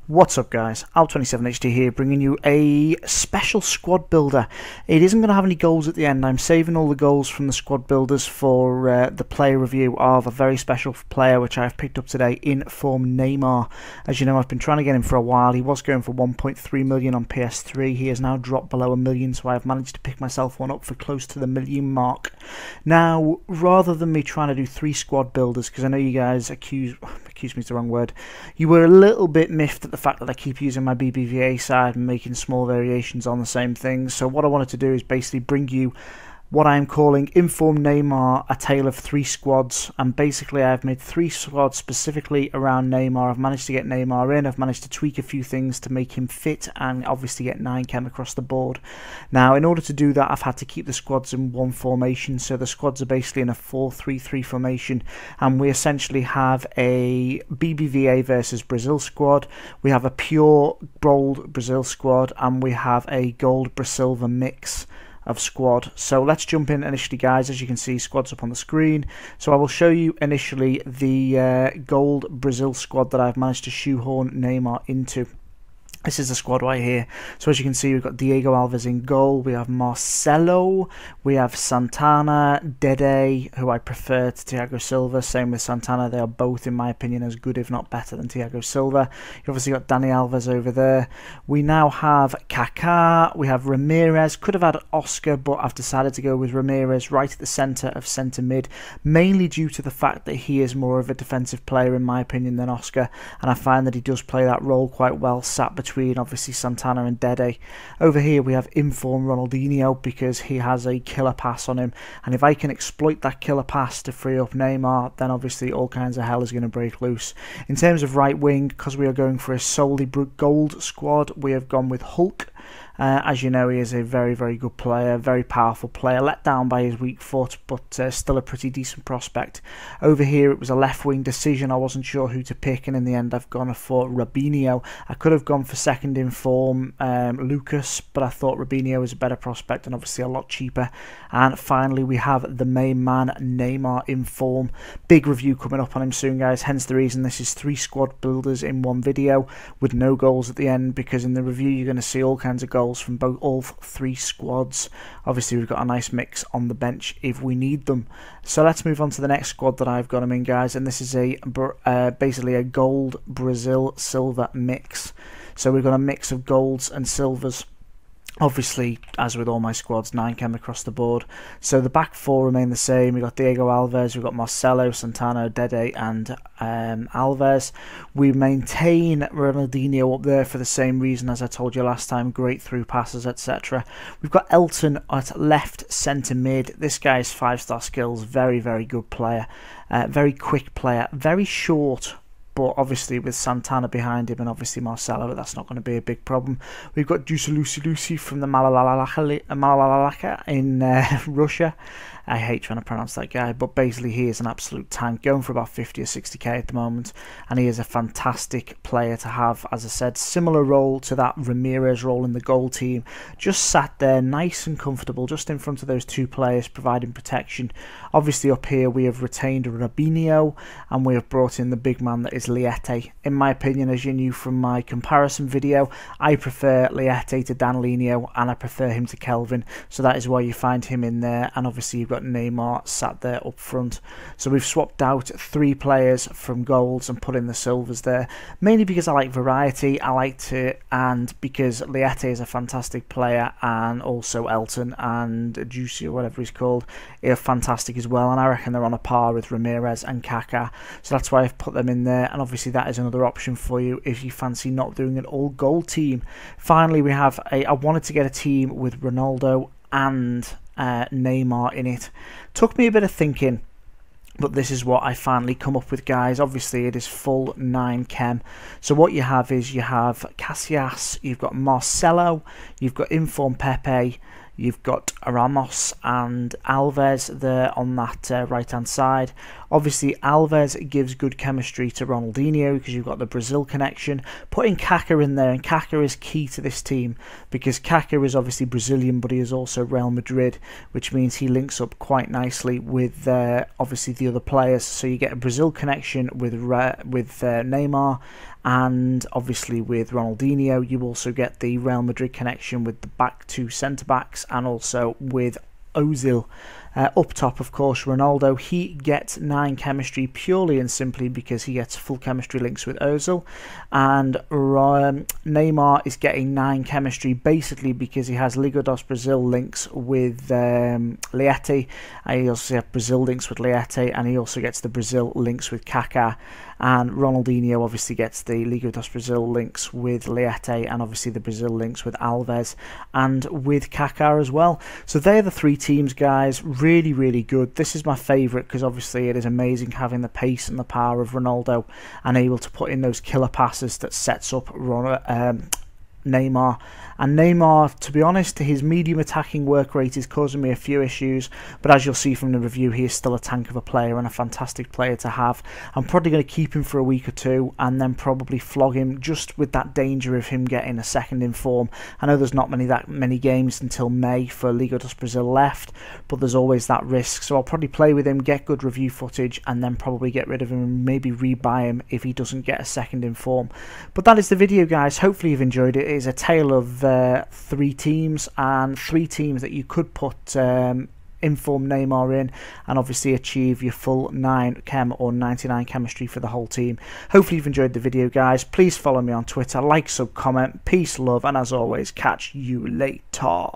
What's up guys, Al27HD here, bringing you a special squad builder. It isn't going to have any goals at the end. I'm saving all the goals from the squad builders for the player review of a very special player which I've picked up today, in form Neymar. As you know, I've been trying to get him for a while. He was going for 1.3 million on PS3. He has now dropped below $1 million, so I've managed to pick myself one up for close to the $1 million mark. Now, rather than me trying to do 3 squad builders, because I know you guys accuse me is the wrong word, you were a little bit miffed at the fact that I keep using my BBVA side and making small variations on the same things. So what I wanted to do is basically bring you what I'm calling Inform Neymar, a tale of 3 squads. And basically I've made 3 squads specifically around Neymar. I've managed to get Neymar in, I've managed to tweak a few things to make him fit, and obviously get 9 chem across the board. Now, in order to do that, I've had to keep the squads in one formation. So the squads are basically in a 4-3-3 formation, and we essentially have a BBVA versus Brazil squad, we have a pure gold Brazil squad, and we have a gold Brasilva mix of squad. So let's jump in initially, guys. As you can see, squads up on the screen. So I will show you initially the gold Brazil squad that I've managed to shoehorn Neymar into. This is the squad right here. So as you can see, we've got Diego Alves in goal, we have Marcelo, we have Santana, Dede, who I prefer to Thiago Silva. Same with Santana, they are both, in my opinion, as good if not better than Thiago Silva. You've obviously got Dani Alves over there. We now have Kaká, we have Ramirez, could have had Oscar, but I've decided to go with Ramirez right at the centre of centre mid, mainly due to the fact that he is more of a defensive player, in my opinion, than Oscar, and I find that he does play that role quite well, sat between obviously Santana and Dede. Over here we have Inform Ronaldinho, because he has a killer pass on him, and if I can exploit that killer pass to free up Neymar, then obviously all kinds of hell is going to break loose. In terms of right wing, because we are going for a solely gold squad, we have gone with Hulk. As you know, he is a very, very good player, very powerful player, let down by his weak foot, but still a pretty decent prospect. Over here, it was a left-wing decision. I wasn't sure who to pick, and in the end, I've gone for Robinho. I could have gone for second in form, Lucas, but I thought Robinho was a better prospect and obviously a lot cheaper. And finally, we have the main man, Neymar, in form. Big review coming up on him soon, guys, hence the reason this is 3 squad builders in one video with no goals at the end, because in the review, you're going to see all kinds of goals from all 3 squads. Obviously we've got a nice mix on the bench if we need them. So let's move on to the next squad that I've got him in, guys, and this is a basically a gold Brazil silver mix. So we've got a mix of golds and silvers. Obviously, as with all my squads, 9 chem across the board. So the back 4 remain the same. We've got Diego Alves, we've got Marcelo, Santana, Dede and Alves. We maintain Ronaldinho up there for the same reason as I told you last time, great through passes, etc. We've got Elton at left centre mid. This guy's 5-star skills, very, very good player. Very quick player, very short, but obviously with Santana behind him and obviously Marcelo, that's not going to be a big problem. We've got Lucy from the Malalalaka in Russia. I hate trying to pronounce that guy, but basically he is an absolute tank, going for about 50 or 60k at the moment, and he is a fantastic player to have. As I said, similar role to that Ramirez role in the goal team, just sat there nice and comfortable just in front of those 2 players, providing protection. Obviously up here we have retained Robinho, and we have brought in the big man that is Liete. In my opinion, as you knew from my comparison video, I prefer Liete to Danlinho, and I prefer him to Kelvin, so that is why you find him in there. And obviously you've got Neymar sat there up front. So we've swapped out 3 players from golds and put in the silvers there, mainly because I like variety, and because Liete is a fantastic player, and also Elton and Juicy or whatever he's called are fantastic as well, and I reckon they're on a par with Ramirez and Kaká, so that's why I've put them in there. And obviously that is another option for you if you fancy not doing an all gold team. Finally, we have I wanted to get a team with Ronaldo and Neymar in it. Took me a bit of thinking, but this is what I finally come up with, guys. Obviously it is full 9 chem. So what you have is you have Casillas, you've got Marcelo, you've got Inform Pepe, you've got Ramos and Alves there on that right hand side. Obviously Alves gives good chemistry to Ronaldinho because you've got the Brazil connection. Putting Kaká in there, and Kaká is key to this team because Kaká is obviously Brazilian, but he is also Real Madrid, which means he links up quite nicely with obviously the other players. So you get a Brazil connection with Neymar, and obviously with Ronaldinho you also get the Real Madrid connection with the back two centre backs, and also with Ozil. Up top, of course, Ronaldo, he gets 9 chemistry purely and simply because he gets full chemistry links with Ozil, and Neymar is getting 9 chemistry basically because he has Liga dos Brazil links with Liete, and he also has Brazil links with Liete, and he also gets the Brazil links with Kaká, and Ronaldinho obviously gets the Liga dos Brazil links with Liete, and obviously the Brazil links with Alves and with Kaká as well. So they're the 3 teams, guys. Really good. This is my favourite because obviously it is amazing having the pace and the power of Ronaldo and able to put in those killer passes that sets up Neymar. And Neymar, to be honest, his medium attacking work rate is causing me a few issues, but as you'll see from the review, he is still a tank of a player and a fantastic player to have. I'm probably going to keep him for a week or two and then probably flog him, just with that danger of him getting a second in form. I know there's not that many games until May for Liga dos Brazil left, but there's always that risk, so I'll probably play with him, get good review footage, and then probably get rid of him and maybe rebuy him if he doesn't get a second in form. But that is the video, guys. Hopefully you've enjoyed it. It is a tale of 3 teams, and 3 teams that you could put inform Neymar in and obviously achieve your full 9 chem or 99 chemistry for the whole team. Hopefully you've enjoyed the video, guys. Please follow me on Twitter, like, sub, comment. Peace, love, and as always, catch you later.